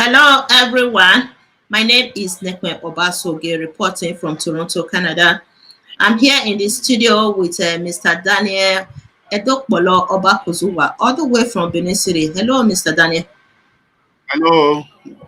Hello, everyone. My name is Obaseki, reporting from Toronto, Canada. I'm here in the studio with Mr. Daniel Edokpolo Obakuzuwa, all the way from Benin City. Hello, Mr. Daniel. Hello.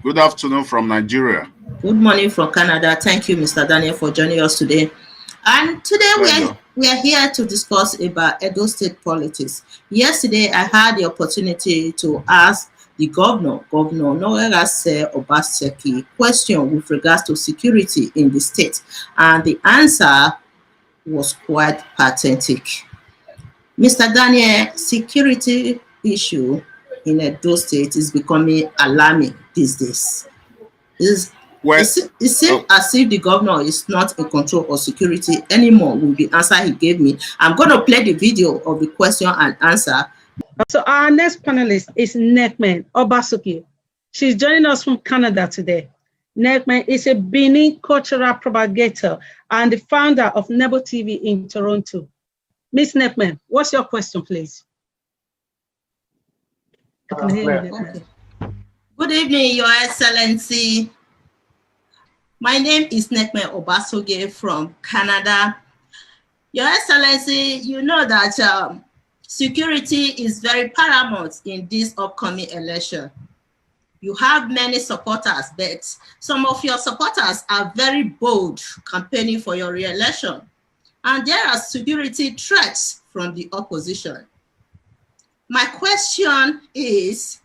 Good afternoon from Nigeria. Good morning from Canada. Thank you, Mr. Daniel, for joining us today. And today we are here to discuss about Edo State politics. Yesterday, I had the opportunity to ask the Governor Obaseki, question with regards to security in the state, and the answer was quite pathetic. Mr. Daniel, security issue in Edo State is becoming alarming these days. It seems as if the governor is not in control of security anymore with the answer he gave me. I'm going to play the video of the question and answer. So our next panelist is Nekmen Obaseki. She's joining us from Canada today. Nekmen is a Benin cultural propagator and the founder of Nebo TV in Toronto. Miss Nekmen, what's your question, please? I can hear you. Okay. Good evening, Your Excellency. My name is Nekmen Obaseki from Canada. Your Excellency, you know that security is very paramount in this upcoming election. You have many supporters, but some of your supporters are very bold campaigning for your re-election. And there are security threats from the opposition. My question is,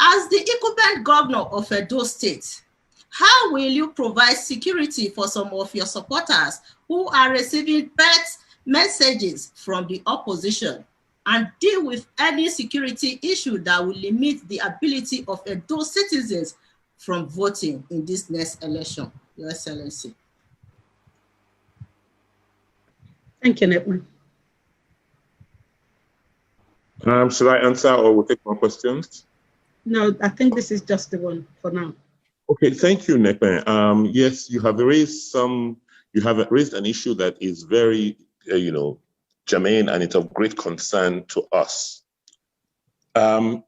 as the incumbent governor of Edo State, how will you provide security for some of your supporters who are receiving threat messages from the opposition and deal with any security issue that will limit the ability of Edo citizens from voting in this next election, Your Excellency? Thank you, Nekmen. Should I answer or we'll take more questions? No, I think this is just the one for now. Okay, thank you, Nekmen. Yes, you have raised an issue that is very, germane, and it's of great concern to us. I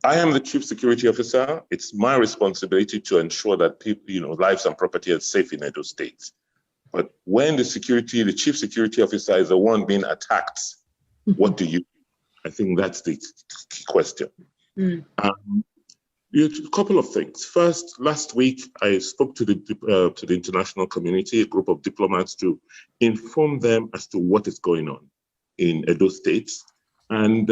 am the Chief Security Officer. It's my responsibility to ensure that people, lives and property are safe in Edo State. But when the Chief Security Officer is the one being attacked, what do you do? I think that's the key question. A couple of things. First, last week, I spoke to the international community, a group of diplomats, to inform them as to what is going on in Edo State. And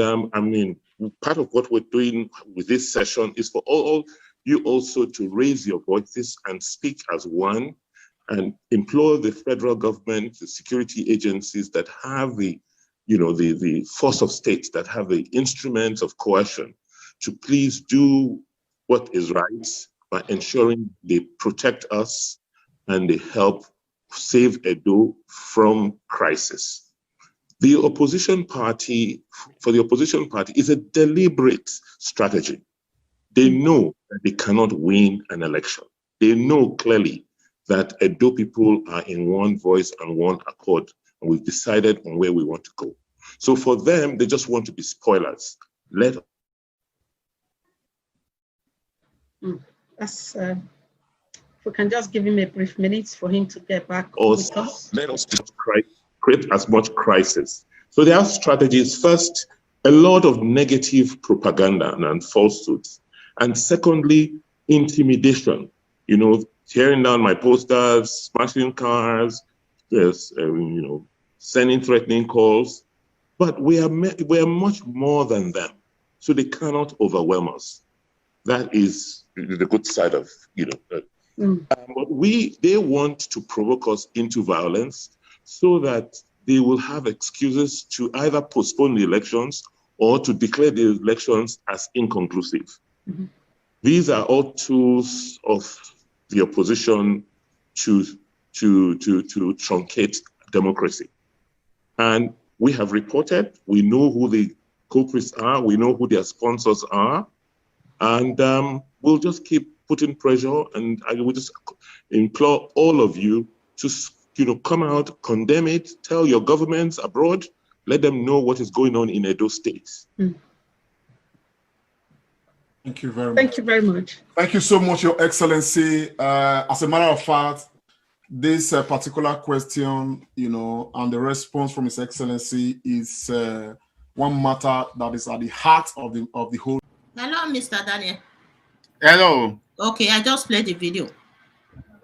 part of what we're doing with this session is for all you also to raise your voices and speak as one and implore the federal government, the security agencies that have the force of state, that have the instruments of coercion, to please do what is right by ensuring they protect us and they help save Edo from crisis. For the opposition party, is a deliberate strategy. They know that they cannot win an election. They know clearly that Edo people are in one voice and one accord, and we've decided on where we want to go. So for them, they just want to be spoilers. If we can just give him a brief minute for him to get back with us. Let us create as much crisis. So there are strategies. First, a lot of negative propaganda and falsehoods. And secondly, intimidation. Tearing down my posters, smashing cars, sending threatening calls. But we are much more than them. So they cannot overwhelm us. That is the good side of, but they want to provoke us into violence so that they will have excuses to either postpone the elections or to declare the elections as inconclusive. These are all tools of the opposition to truncate democracy. And we have reported, we know who the culprits are, we know who their sponsors are, and we'll just keep putting pressure, and I will just implore all of you to come out, condemn it, tell your governments abroad, let them know what is going on in Edo State. Thank you very much. Thank you very much. Thank you so much, Your Excellency. As a matter of fact, this particular question, and the response from His Excellency is one matter that is at the heart of the whole. Hello, Mr. Daniel. Hello. Okay, I just played the video.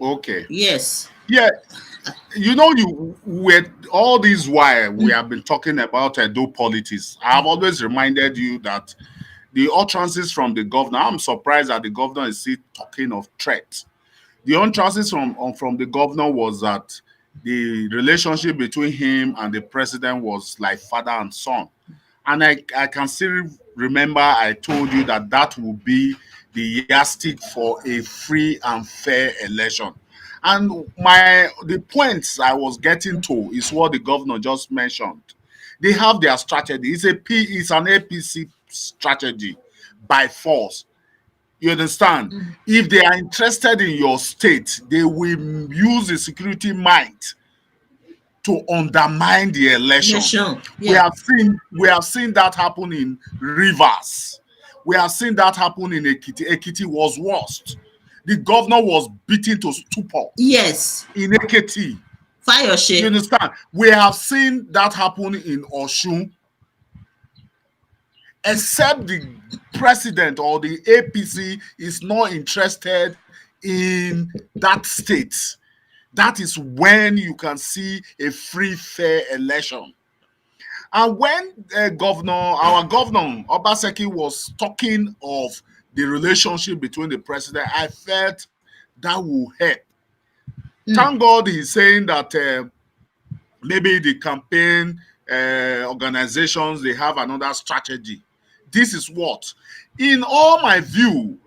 Okay. Yes. Yeah. You with all this while we have been talking about Edo politics, I've always reminded you that the utterances from the governor, I'm surprised that the governor is still talking of threat. The utterances from the governor was that the relationship between him and the president was like father and son. And I can still remember I told you that will be the yardstick for a free and fair election. And the points I was getting to is what the governor just mentioned. They have their strategy. It's an APC strategy by force. You understand? If they are interested in your state, they will use the security might to undermine the election. Yeah. We have seen that happen in Rivers. We have seen that happen in Ekiti. Ekiti was worst. The governor was beaten to stupor. Yes. In Ekiti. Fire shake. You understand? We have seen that happen in Osun. Except the president or the APC is not interested in that state. That is when you can see a free, fair election. And when our governor, Obaseki, was talking of the relationship between the president, I felt that will help. Thank God he's saying that maybe the campaign organizations, they have another strategy. This is what, in all my view,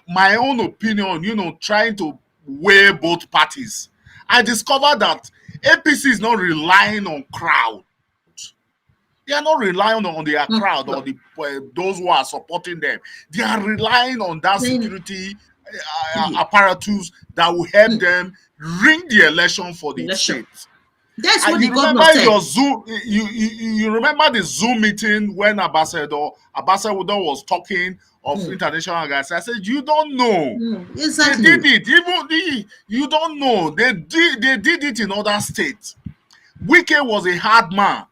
my own opinion, trying to weigh both parties, I discovered that APC is not relying on crowd. They are not relying on their crowd or those who are supporting them. They are relying on that security apparatus that will help them ring the election for the state. That's what the governor said. You remember the Zoom meeting when Ambassador was talking of international organizations? I said, you don't know. Exactly. They did it. You don't know. They did it in other states. Wike was a hard man.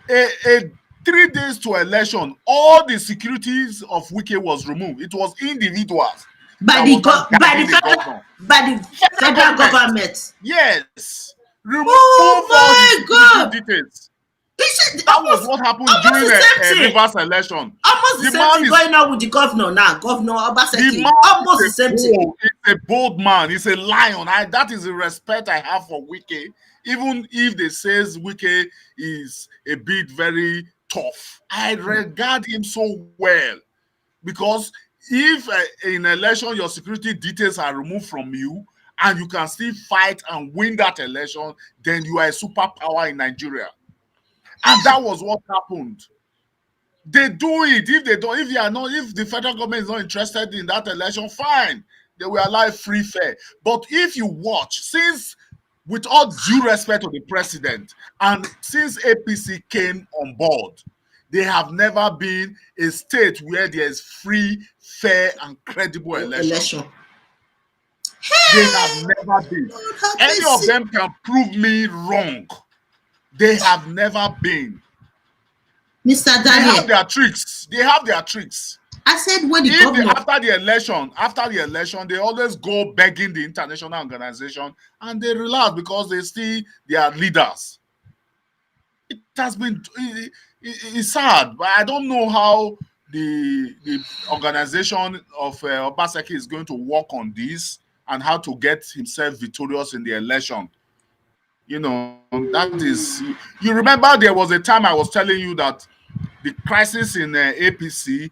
3 days to election, all the securities of Wike was removed. It was individuals by the federal government. Yes. Remove my God. details. That was what happened during the Rivers election. Almost the same thing going on with the governor now. Governor Obaseki. Almost the same thing. He's a bold man. He's a lion. That is the respect I have for Wike. Even if they says Wike is a bit very tough, I regard him so well. Because if in election your security details are removed from you, and you can still fight and win that election, then you are a superpower in Nigeria. And that was what happened. They do it. If the federal government is not interested in that election, fine. They will allow free fair. But if you watch, since, with all due respect to the president, and since APC came on board, they have never been a state where there is free, fair, and credible election. They have never been. Any of them can prove me wrong. They have never been. Mr. Daniel. They have their tricks. I said when the governor. After the election, they always go begging the international organization and they relax because they are leaders. It has been it's sad, but I don't know how the organization of Obaseki is going to work on this and how to get himself victorious in the election. That is, you remember there was a time I was telling you that the crisis in APC,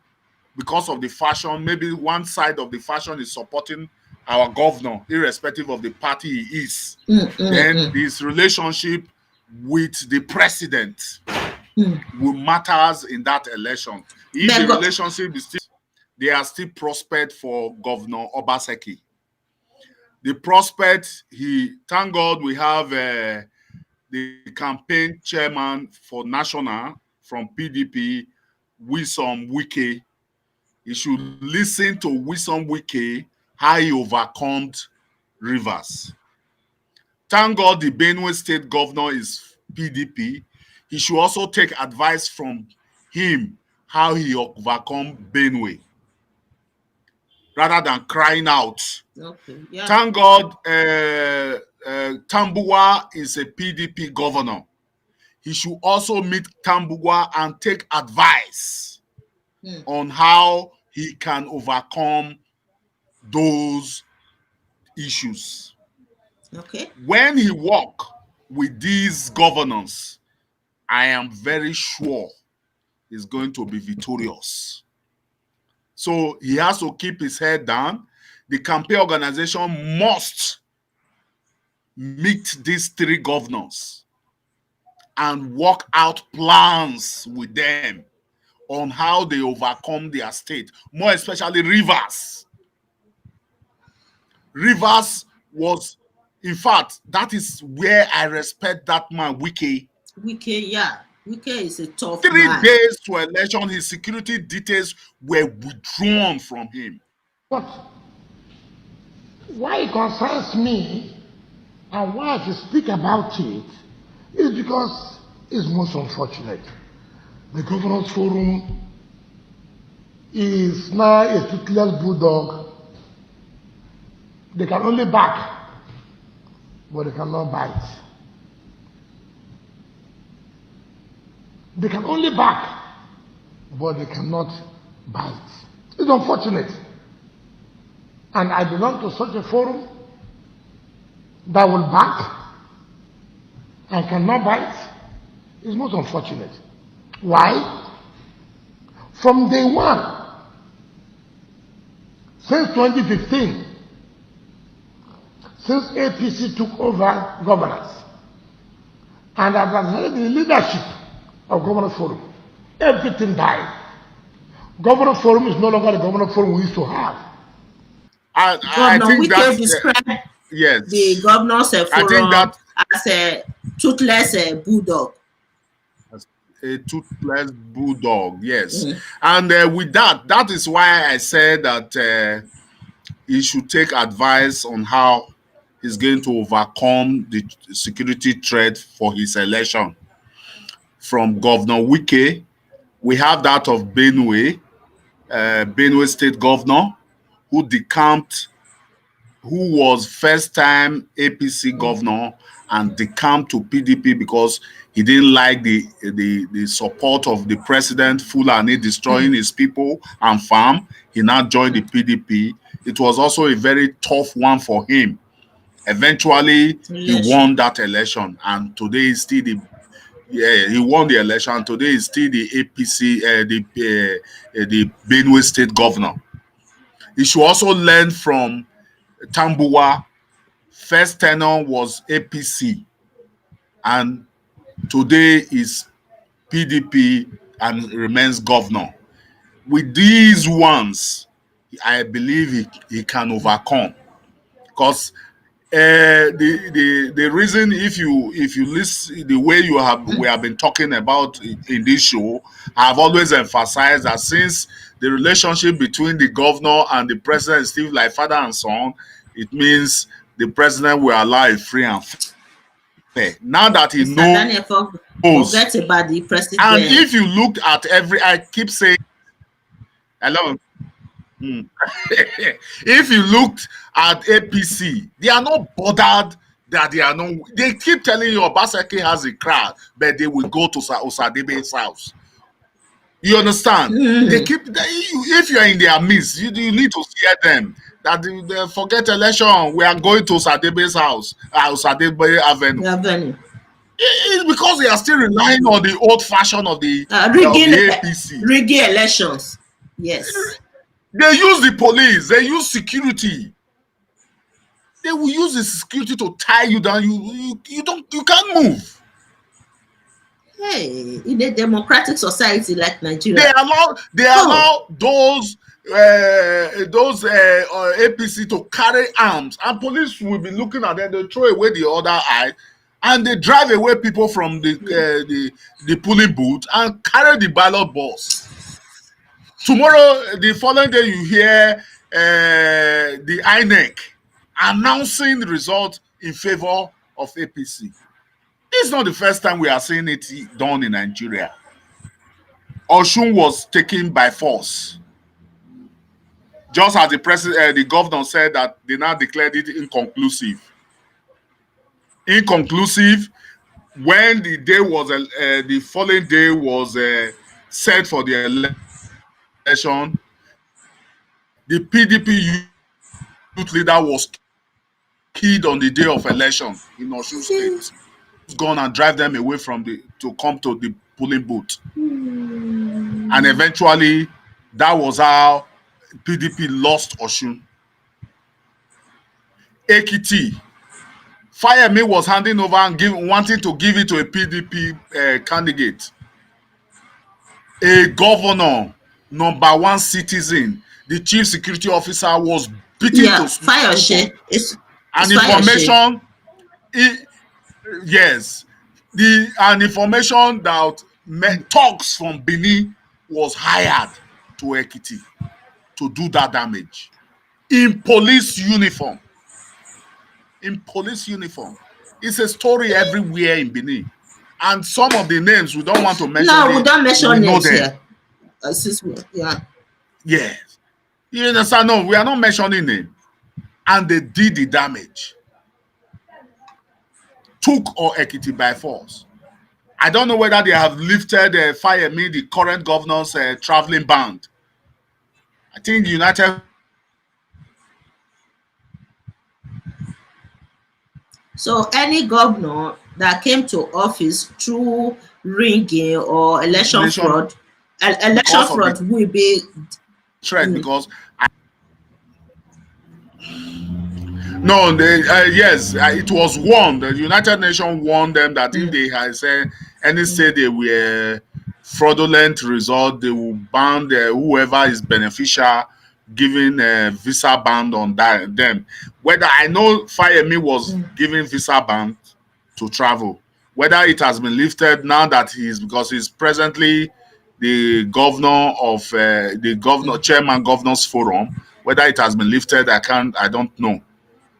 because of the faction, maybe one side of the faction is supporting our governor, irrespective of the party he is. Then this relationship with the president will matters in that election. If the relationship is still, they are still prospect for Governor Obaseki. The prospect, thank God we have the campaign chairman for national from PDP, Wike. he should listen to Wike, how he overcome Rivers. Thank God the Benue State governor is PDP. He should also take advice from him how he overcome Benue, rather than crying out. Okay. Yeah. Thank God Tambuwa is a PDP governor. He should also meet Tambuwa and take advice on how he can overcome those issues. Okay. When he work with these governors, I am very sure he's going to be victorious. So he has to keep his head down. The campaign organization must meet these three governors and work out plans with them on how they overcome their state, more especially Rivers. Rivers was, in fact, that is where I respect that man, Wike. Wike, yeah. Wike is a tough 3 man. days to election, his security details were withdrawn from him. But why it concerns me and why I should speak about it is because it's most unfortunate. The Governors Forum is now a toothless bulldog. They can only bark, but they cannot bite. They can only bark, but they cannot bite. It's unfortunate. And I belong to such a forum that will bark and cannot bite. It's most unfortunate. Why? From day one, since 2015, since APC took over governance, and as I had the leadership of Governors Forum, everything died. Governors Forum is no longer the Governors Forum we used to have. I think Wike that described yes, the Governors I think Forum that as a toothless bulldog. a toothless bulldog, yes. And with that, that is why I said that he should take advice on how he's going to overcome the security threat for his election. From Governor Wike, we have that of Benue, Benue State Governor, who decamped, who was first-time APC governor and decamped to PDP because he didn't like the support of the president, Fulani destroying his people and farm. He now joined the PDP. It was also a very tough one for him. Eventually, he won that election, and today he's still he won the election. Today he's still the APC, the Benue State governor. He should also learn from Tambuwa. First tenure was APC, and today is PDP and remains governor. With these ones, I believe he can overcome. Because the reason, if you listen the way we have been talking about in this show, I've always emphasized that since the relationship between the governor and the president is still like father and son, it means the president will allow it free and fair. Now that he knows, forget about the president. and if you looked at I keep saying, hello. If you looked at APC, they are not bothered that they are not. They keep telling you Obaseki has a crowd, but they will go to Osadebe's house. You understand? They keep. If you are in their midst, you need to hear them. That they forget election. We are going to Osadebe's house, Osadebe Avenue. It's because they are still relying on the old fashion of the APC. Rigging elections. Yes. They use the police. They use security. They will use the security to tie you down. You can't move. Hey, in a democratic society like Nigeria, they allow those APC to carry arms, and police will be looking at them. They throw away the other eye, and they drive away people from the polling booth and carry the ballot box. Tomorrow, the following day, you hear the INEC announcing the result in favor of APC. This is not the first time we are seeing it done in Nigeria. Osun was taken by force. Just as the governor said that they now declared it inconclusive. Inconclusive when the day was the following day was set for the election. The PDP youth leader was killed on the day of election in Osun State. Gone and drive them away from to come to the polling booth. And eventually, that was how PDP lost Osun. Ekiti, Fayemi was handing over and wanting to give it to a PDP candidate. A governor, number one citizen, the chief security officer was beaten to Fayose. And information, yes, an information that talks from Benin was hired to Ekiti to do that damage in police uniform. In police uniform. It's a story everywhere in Benin. And some of the names we don't want to mention. No, we don't mention names here. Yeah. Yes. You understand? No, we are not mentioning names. And they did the damage. Took Ekiti by force. I don't know whether they have lifted Fayemi, the current governor's traveling ban. I think United. So any governor that came to office through rigging or election fraud will be threat because no, yes, it was warned. The United Nations warned them that if they had said any say they were fraudulent result, they will ban whoever is beneficial, giving a visa ban on them. Whether I know Fayemi was given visa ban to travel, whether it has been lifted now that because he's presently the governor of chairman governors forum, whether it has been lifted, I don't know.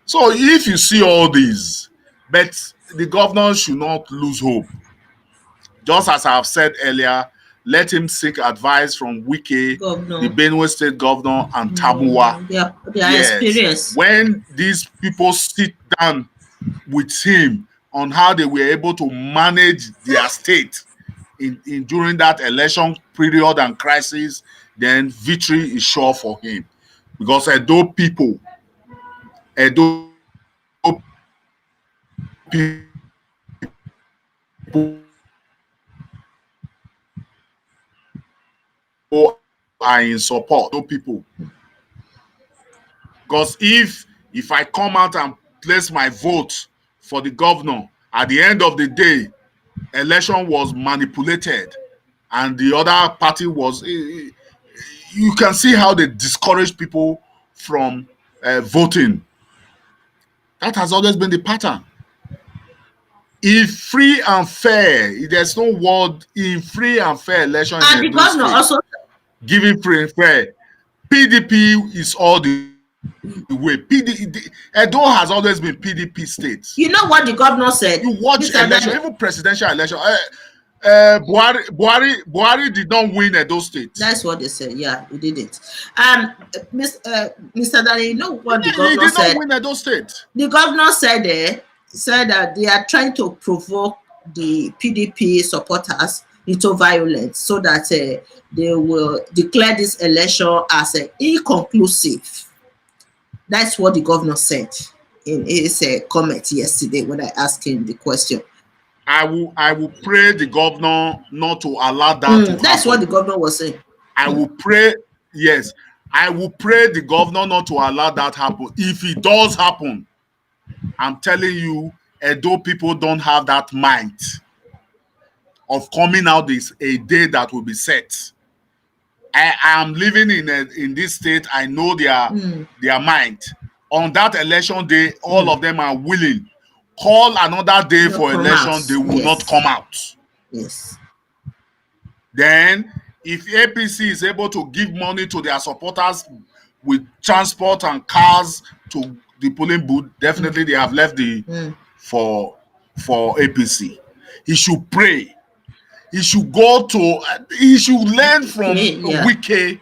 So if you see all these, but the governor should not lose hope. Just as I have said earlier, let him seek advice from Wike, the Benue State governor, and Tamuwa. Their experience. When these people sit down with him on how they were able to manage their state during that election period and crisis, then victory is sure for him. Because Edo people are in support of people. Because if I come out and place my vote for the governor, at the end of the day, election was manipulated and the other party was, you can see how they discourage people from voting. That has always been the pattern. If free and fair, there's no word in free and fair election. And the governor also giving free and fair. PDP is all the way. Edo has always been PDP state. You know what the governor said? You watch election, even presidential election. Buhari did not win Edo State. That's what they said. Yeah, he didn't. Mr. Danny, you know what the governor said? He did not win Edo State. The governor said that they are trying to provoke the PDP supporters into violence so that they will declare this election as inconclusive. That's what the governor said in his comment yesterday when I asked him the question. I will pray the governor not to allow that to happen. That's what the governor was saying. I will pray, yes. I will pray the governor not to allow that happen. If it does happen, I'm telling you, Edo people don't have that mind of coming out a day that will be set. I am living in this state. I know their mind. On that election day, all of them are willing. Call another day for election, they will not come out. Yes. Then If APC is able to give money to their supporters with transport and cars to the polling booth, definitely they have left the for APC. He should pray. He should go to. He should learn from Wike.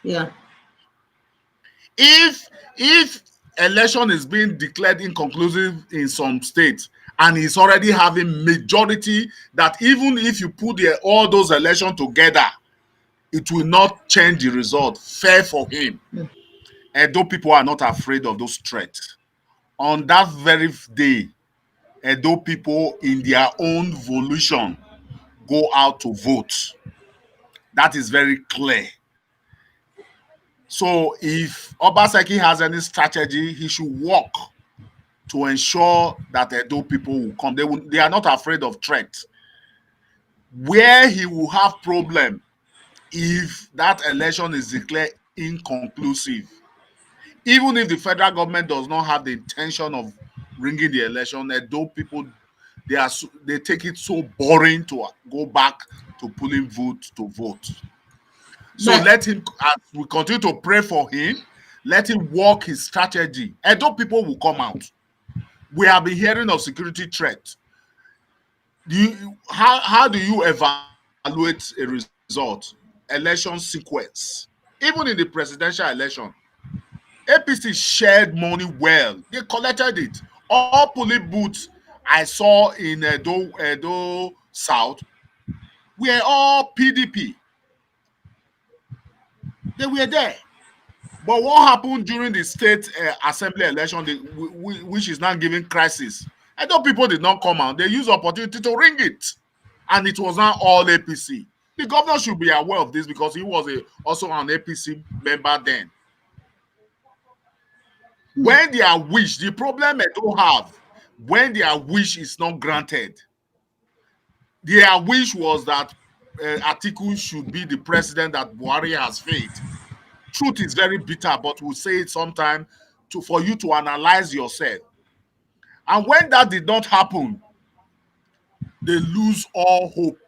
Yeah. If election is being declared inconclusive in some states and he's already having majority, that even if you put all those elections together, it will not change the result. Fair for him. And though people are not afraid of those threats, on that very day, Edo people in their own volition go out to vote. That is very clear. So if Obaseki has any strategy, he should work to ensure that Edo people will come. They are not afraid of threat. Where he will have problem if that election is declared inconclusive, even if the federal government does not have the intention of ringing the election, Edo people, they take it so boring to go back to polling booth to vote. So let him, as we continue to pray for him, let him work his strategy. Edo people will come out. We have been hearing of security threats. How do you evaluate a result? Election sequence. Even in the presidential election, APC shared money well. They collected it. All polling booths I saw in Edo South were all PDP. They were there. But what happened during the state assembly election, which is now giving crisis? I thought people did not come out. They used the opportunity to ring it. And it was not all APC. The governor should be aware of this because he was also an APC member then. When their wish, the problem they don't have, when their wish is not granted, their wish was that Atiku should be the president that Buhari has failed. Truth is very bitter, but we'll say it sometime for you to analyze yourself. And when that did not happen, they lose all hope.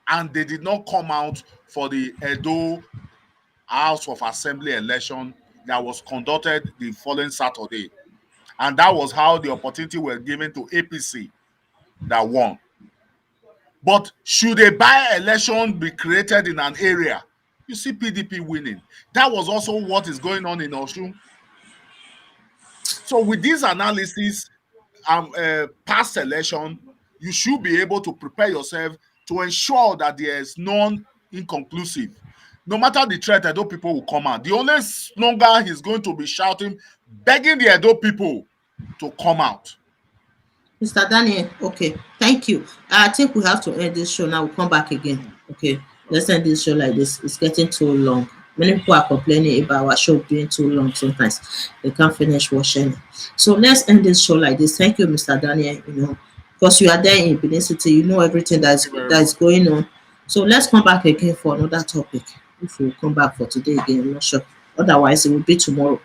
And they did not come out for the Edo House of Assembly election that was conducted the following Saturday. And that was how the opportunity was given to APC that won. But should a by-election be created in an area, you see PDP winning. That was also what is going on in Osun. So with this analysis, past election, you should be able to prepare yourself to ensure that there is non-inconclusive. No matter the threat, Edo people will come out. The only slogan he's going to be shouting, begging the Edo people to come out. Mr. Daniel, okay, thank you. I think we have to end this show now. We'll come back again. Okay, let's end this show like this. It's getting too long. Many people are complaining about our show being too long sometimes. They can't finish watching it. So let's end this show like this. Thank you, Mr. Daniel. Because you are there in Benin City, you know everything that is going on. So let's come back again for another topic. If we come back for today again, I'm not sure. Otherwise, it will be tomorrow.